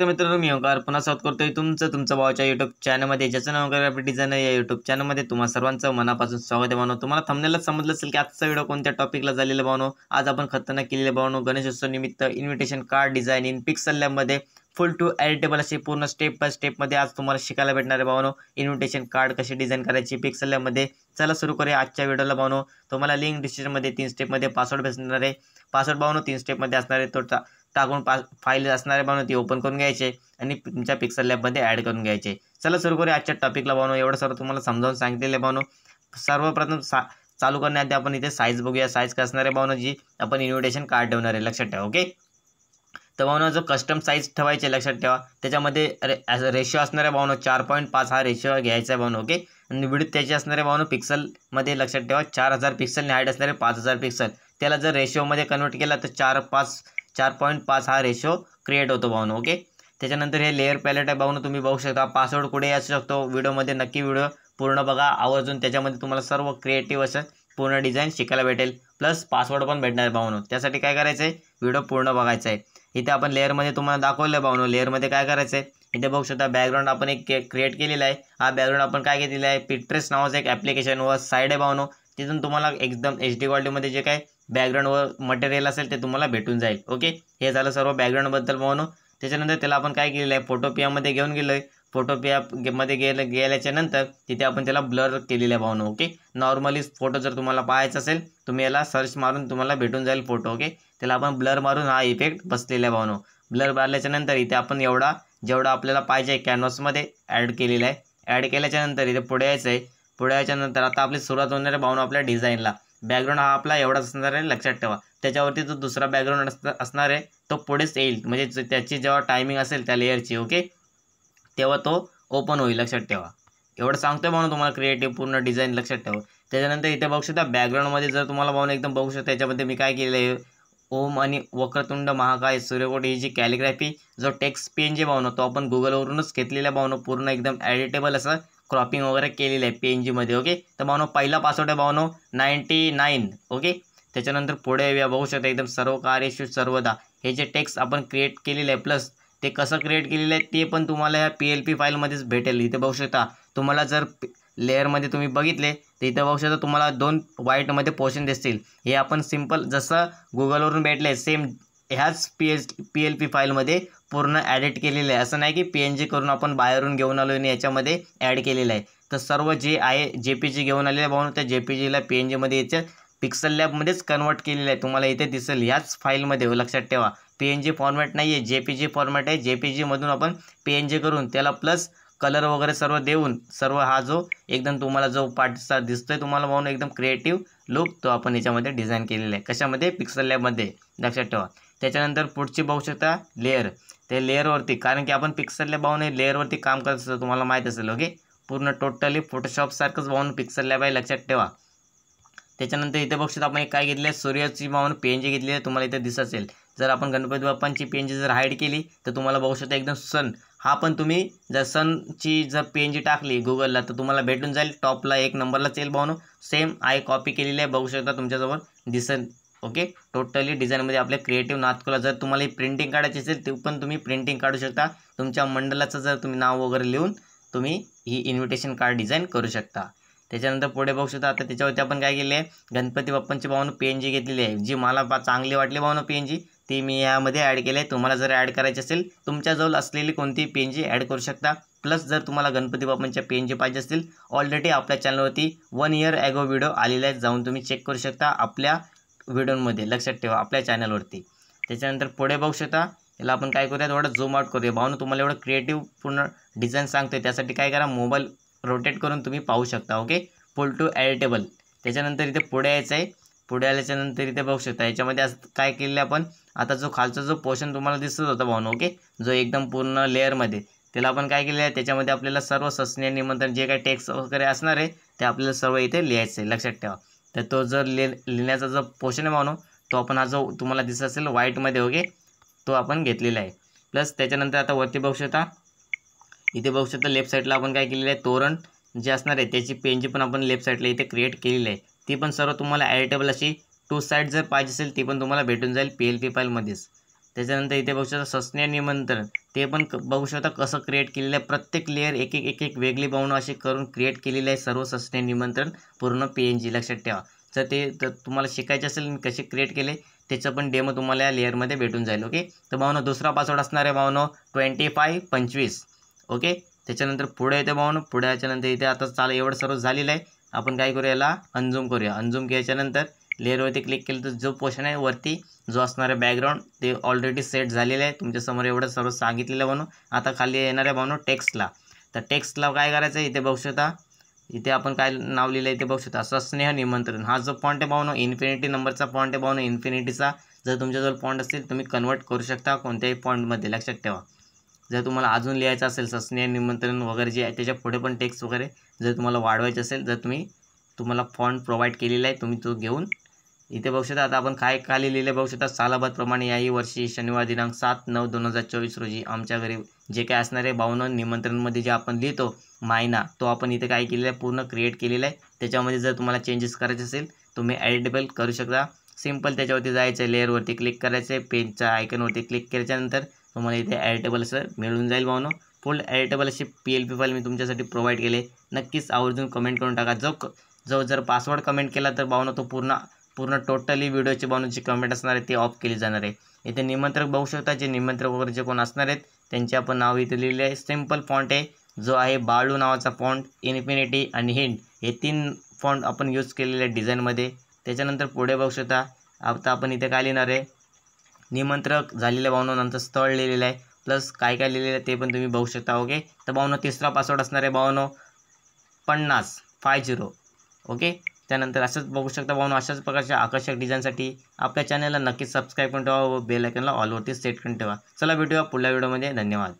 तर मित्रांनो मी ओंकार पुन्हा स्वागत करतोय तुमचं भावाच्या यूट्यूब चॅनलमध्ये, ज्याचं नाव ग्राफिक डिझायनर या यूट्यूब चॅनलमध्ये तुम्हा सर्वांचं मनापासून स्वागत आहे भावनो. तुम्हाला थंबनेलच समजलं असेल की आजचा व्हिडिओ कोणत्या टॉपिकला झालेला भावनो. आज आपण खतरनाक केलेले भावनो गणेशोत्सव निमित्त invitation card design in pixel लॅबमध्ये फुल टू एडिटेबल असे पूर्ण स्टेप बाय स्टेपमध्ये आज तुम्हाला शिकायला भेटणार आहे भावनो. इन्व्हिटेशन कार्ड कशी डिझाईन करायची पिक्सल लॅबमध्ये. चला सुरू करूया आजच्या व्हिडिओला भावनो. तुम्हाला लिंक डिस्क्रिप्शनमध्ये 3 स्टेपमध्ये पासवर्ड भेटणार आहे. पासवर्ड भावनो 3 स्टेपमध्ये असणार आहे. तो टाकून फाईल असणार आहे भावनो, ती ओपन करून घ्यायची आणि तुमच्या पिक्सल लॅबमध्ये ॲड करून घ्यायचे. चला सुरू करूया आजच्या टॉपिकला भावनो. एवढं सर्व तुम्हाला समजावून सांगितलेलं आहे भावनो. सर्वप्रथम चालू करण्याआधी आपण इथे साईज बघूया. साईज काय असणार आहे भावनो, जी आपण इन्व्हिटेशन कार्ड ठेवणार आहे, लक्षात ठेवा. ओके, तर भावनो जो कस्टम साईज ठेवायचे लक्षात ठेवा. त्याच्यामध्ये रेशो असणार आहे भावनो 4.5 हा रेशो घ्यायचा आहे भावनो. ओके, आणि विड्थ त्याची असणार आहे भावनो पिक्सलमध्ये, लक्षात ठेवा 4000 पिक्सल, हाईट असणार आहे 5000 पिक्सल. त्याला जर रेशोमध्ये कन्वर्ट केला तर 4.5 हा रेशो क्रिएट होतो भावनो. ओके, त्याच्यानंतर हे लेअर पॅलेट आहे भावनो, तुम्ही बघू शकता. पासवर्ड कुठे असू शकतो व्हिडिओमध्ये, नक्की व्हिडिओ पूर्ण बघा आवर्जून. त्याच्यामध्ये तुम्हाला सर्व क्रिएटिव्ह असं पूर्ण डिझाईन शिकायला भेटेल, प्लस पासवर्ड पण भेटणार आहे भावनो. त्यासाठी काय करायचं आहे, व्हिडिओ पूर्ण बघायचा आहे. इथे आपण लेअरमध्ये तुम्हाला दाखवलं आहे भावनो. लेअरमध्ये काय करायचं आहे, इथे बघू शकता बॅकग्राऊंड आपण एक क्रिएट केलेला आहे. हा बॅकग्राऊंड आपण काय घेतलेला आहे, पिंटरेस्ट नावाचं एक ॲप्लिकेशन व साईड आहे भावनो. तिथून तुम्हाला एकदम HD क्वालिटीमध्ये जे काय बॅकग्राऊंड व मटेरियल असेल ते तुम्हाला भेटून जाईल. ओके, हे झालं सर्व बॅकग्राऊंडबद्दल भावनो. त्याच्यानंतर त्याला आपण काय केलेलं आहे, फोटोपियामध्ये घेऊन गेलो आहे. फोटोपियामध्ये गेल्याच्या नंतर तिथे आपण त्याला ब्लर केलेलं आहे भावनो. ओके, नॉर्मली फोटो जर तुम्हाला पाहायचा असेल तुम्ही याला सर्च मारून तुम्हाला भेटून जाईल फोटो. ओके, त्याला आपण ब्लर मारून हा इफेक्ट बसलेला आहे भावनो. ब्लर मारल्याच्या नंतर इथे आपण जेवढा आपल्याला पाहिजे कॅनव्हासमध्ये ॲड केलेला आहे. ॲड केल्याच्या नंतर इथे पुढे यायचं आहे. पुढे याच्यानंतर आता आपली सुरुवात होणार आहे भावनो आपल्या डिझाईनला. बॅकग्राऊंड हा आपला एवढाच असणार आहे, लक्षात ठेवा. त्याच्यावरती जो दुसरा बॅकग्राऊंड असणार आहे तो पुढेच येईल, म्हणजे त्याची जेव्हा टायमिंग असेल त्या लेअरची, ओके, तेव्हा तो ओपन होईल, लक्षात ठेवा. एवढं सांगतोय भावनो तुम्हाला क्रिएटिव्ह पूर्ण डिझाईन, लक्षात ठेवा. त्याच्यानंतर इथे बघू शकता बॅकग्राऊंडमध्ये जर तुम्हाला भावनो एकदम बघू शकता, त्याच्यामध्ये मी काय केलेलं आहे, ओम आणि वक्रतुंड महाकाय सूर्यकोटी ही जी कॅलिग्राफी जो टेक्स्ट PNG भावनो तो आपण गुगलवरूनच घेतलेला भावनो. पूर्ण एकदम एडिटेबल असं क्रॉपिंग वगैरे केलेलं आहे PNGमध्ये. ओके, तर भावनो पहिला पासवर्ड आहे भावनो 99. ओके, त्याच्यानंतर पुढे बघू शकता एकदम सर्व कार्यशु सर्वदा हे जे टेक्स्ट आपण क्रिएट केलेलं आहे, प्लस ते कसं क्रिएट केलेलं आहे ते पण तुम्हाला ह्या PLP फाईलमध्येच भेटेल. इथे बघू शकता. तुम्हाला जर लेअरमध्ये तुम्ही बघितले तर इथं बघू शकता तुम्हाला 2 व्हाईटमध्ये पोर्शन दिसतील. हे आपण सिम्पल जसं गुगलवरून भेटले सेम ह्याच PLP फाईलमध्ये पूर्ण ॲडिट केलेलं आहे. असं नाही की PNG करून आपण बाहेरून घेऊन आलो आणि याच्यामध्ये ॲड केलेलं आहे. तर सर्व जे आहे JPG घेऊन आलेलं आहे भावनो, त्या JPGला PNGमध्ये याच्या पिक्सल लॅबमध्येच कन्वर्ट केलेलं आहे. तुम्हाला इथे दिसेल ह्याच फाईलमध्ये, लक्षात ठेवा. PNG फॉर्मॅट नाही आहे, JPG फॉर्मॅट आहे. JPGमधून आपण PNG करून त्याला प्लस कलर वगैरे सर्व देऊन सर्व हा जो एकदम तुम्हाला जो पार्टचा दिसतोय तुम्हाला भावनो एकदम क्रिएटिव्ह लुक, तो आपण याच्यामध्ये डिझाईन केलेला आहे. कशामध्ये, पिक्सल लॅबमध्ये, लक्षात ठेवा. त्याच्यानंतर पुढची बघू शकता लेअर. ते लेअरवरती, कारण की आपण पिक्सल लॅब भावनो लेअरवरती काम करत असतो, तुम्हाला माहीत असेल. ओके, पूर्ण टोटली फोटोशॉपसारखंच भावनो पिक्सल लॅब आहे, लक्षात ठेवा. त्याच्यानंतर इथे बघू शकता आपण एक काय घेतले, सूर्याची भावनो PNG घेतली आहे, तुम्हाला इथे दिसत असेल. जर आपण गणपती बाप्पांची PNG जर हाईड केली तर तुम्हाला बघू शकता एकदम सन. हा पण तुम्ही जर सनची जर PNG टाकली गुगलला तर तुम्हाला भेटून जाईल. टॉपला 1 नंबरलाच येईल भावनो. सेम आहे, कॉपी केलेली आहे, बघू शकता तुमच्याजवळ दिसन. ओके, टोटली डिझाईनमध्ये आपल्या क्रिएटिव्ह नाथकुला. जर तुम्हाला ही प्रिंटिंग काढायची असेल ते पण तुम्ही प्रिंटिंग काढू शकता. तुमच्या मंडळाचं जर तुम्ही नाव वगैरे लिहून तुम्ही ही इन्व्हिटेशन कार्ड डिझाईन करू शकता. त्याच्यानंतर पुढे बघू शकता. आता त्याच्यावरती आपण काय केले आहे, गणपती बाप्पांची भावनो PNG घेतलेली आहे. जी मला चांगली वाटली भावनो PNG, ती मी यामध्ये ॲड केली आहे. तुम्हाला जर ॲड करायची असेल तुमच्याजवळ असलेली कोणतीही PNG ॲड करू शकता. प्लस जर तुम्हाला गणपती बाप्पांच्या PNG पाहिजे असतील, ऑलरेडी आपल्या चॅनलवरती 1 year ॲगो व्हिडिओ आलेले आहेत, जाऊन तुम्ही चेक करू शकता आपल्या व्हिडिओमध्ये, लक्षात ठेवा, आपल्या चॅनलवरती. त्याच्यानंतर पुढे बघू शकता. याला आपण काय करूया, थोडं झूम आउट करूया भावनो. तुम्हाला एवढं क्रिएटिव्ह पूर्ण डिझाईन सांगतोय, त्यासाठी काय करा, मोबाईल रोटेट करून तुम्ही पाहू शकता. Okay, full to editable. त्याच्यानंतर इथे पुढे यायचं आहे. पुढे आल्याच्यानंतर इथे बघू शकता याच्यामध्ये काय केलेलं आपण, आता जो खालचा जो पोर्शन तुम्हाला दिसत होता भावनो, ओके, जो एकदम पूर्ण लेअरमध्ये, त्याला आपण काय केलेलं आहे, त्याच्यामध्ये आपल्याला सर्व सस्ने निमंत्रण जे काही टेक्स्ट वगैरे असणार आहे ते आपल्याला सर्व इथे लिहायचं आहे, लक्षात ठेवा. तर तो जर लिहिण्याचा जो पोर्शन आहे भावनो, तो आपण हा जो तुम्हाला दिसत असेल व्हाईटमध्ये, ओके, तो आपण घेतलेला आहे. प्लस त्याच्यानंतर आता वरती बघू शकता. इथे बघू शकता लेफ्ट साईडला आपण काय केलेलं आहे, तोरण जे असणार आहे त्याची PNG पण आपण लेफ्ट साईडला इथे क्रिएट केलेली आहे. ती पण सर्व तुम्हाला एडिटेबल अशी 2 साईड जर पाहिजे असेल ती पण तुम्हाला भेटून जाईल PLP फाईलमध्येच. त्याच्यानंतर इथे बघू शकता सस्नेह निमंत्रण, ते पण बघू शकता कसं क्रिएट केलेलं आहे. प्रत्येक लेअर एक वेगळी भावना अशी करून क्रिएट केलेली आहे सर्व सस्नेह निमंत्रण पूर्ण PNG. लक्षात ठेवा. तर ते तुम्हाला शिकायचे असेल कसे क्रिएट केले त्याचं पण डेमो तुम्हाला या लेअरमध्ये भेटून जाईल. ओके, तर भावनो दुसरा पासवर्ड असणार आहे भावनो 2525. ओके, त्याच्यानंतर पुढे येते भावनो. पुढे याच्यानंतर इथे आता एवढं सर्व झालेलं आहे. आपण काय करूया, याला अनझूम करूया. अनझूम केल्याच्यानंतर लेअरवरती क्लिक केलं तर जो पोर्शन आहे वरती जो असणार आहे बॅकग्राऊंड ते ऑलरेडी सेट झालेलं आहे. तुमच्यासमोर एवढं सर्व सांगितलेलं आहे भावनो. आता खाली येणार आहे भावनो टेक्स्टला. तर टेक्स्टला काय करायचं आहे, इथे बघू शकता. इथे आपण काय नाव लिहिलं आहे इथे बघू शकता, सस्नेह निमंत्रण. हा जो फॉन्ट आहे भावनो इन्फिनिटी नंबरचा फॉन्ट आहे भावनो, इन्फिनिटीचा. जर तुमच्याजवळ फॉन्ट असेल तुम्ही कन्वर्ट करू शकता कोणत्याही फॉन्टमध्ये. लक्षात ठेवा. जर तुम्हाला अजून लिहायचं असेल सस्नेह निमंत्रण वगैरे जे आहे त्याच्या पुढे पण टेक्स्ट वगैरे जर तुम्हाला वाढवायचे असेल, जर तुम्हाला फॉन्ट प्रोव्हाइड केलेला आहे तुम्ही तो घेऊन इथे बघू शकता. आता आपण काय खाली लिहिले बघू शकता, सालाबादप्रमाणे याही वर्षी शनिवार दिनांक 7/9/2024 रोजी आमच्या घरी जे काय असणार आहे भावनो निमंत्रणमध्ये जे आपण लिहितो मायना, तो आपण इथे काय केलेलं आहे पूर्ण क्रिएट केलेला आहे. त्याच्यामध्ये जर तुम्हाला चेंजेस करायचे असेल तुम्ही एडिटेबल करू शकता. सिंपल त्याच्यावरती जायचं आहे, लेअरवरती क्लिक करायचं आहे, पेजच्या आयकनवरती क्लिक केल्याच्यानंतर तुम्हाला इथे एडिटेबल असं मिळून जाईल भावनो. फुल एडिटेबल अशी PLP फाईल मी तुमच्यासाठी प्रोव्हाइड केले. नक्कीच आवर्जून कमेंट करून टाका. जो जर पासवर्ड कमेंट केला तर भावनो तो पूर्ण टोटली व्हिडिओची भावनोची कमेंट असणार आहे ती ऑफ केली जाणार आहे. इथे निमंत्रक बघू शकता, जे निमंत्रक वगैरे जे कोण असणार आहेत त्यांचे आपण नाव इथे लिहिले आहे. सिंपल फॉन्ट आहे जो आहे बाळू नावाचा फॉन्ट, इन्फिनिटी आणि हिंट हे 3 फॉन्ट आपण यूज केलेले आहे डिझाईनमध्ये. त्याच्यानंतर पुढे बघू शकता. आता आपण इथे काय लिहिणार आहे, निमंत्रक झालेल्या भावनो, नंतर स्थळ लिहिलेलं आहे प्लस काय लिहिलेलं आहे ते पण तुम्ही बघू शकता. ओके, तर भावनो तिसरा पासवर्ड असणार आहे भावनो 50. ओके, त्यानंतर असंच बघू शकता भावनो. अशाच प्रकारच्या आकर्षक डिझाईनसाठी आपल्या चॅनलला नक्कीच सबस्क्राईब करून ठेवा व बेल आयकॉनला ऑलवरती सेट करून ठेवा. चला भेटूया पुढल्या व्हिडिओमध्ये. धन्यवाद.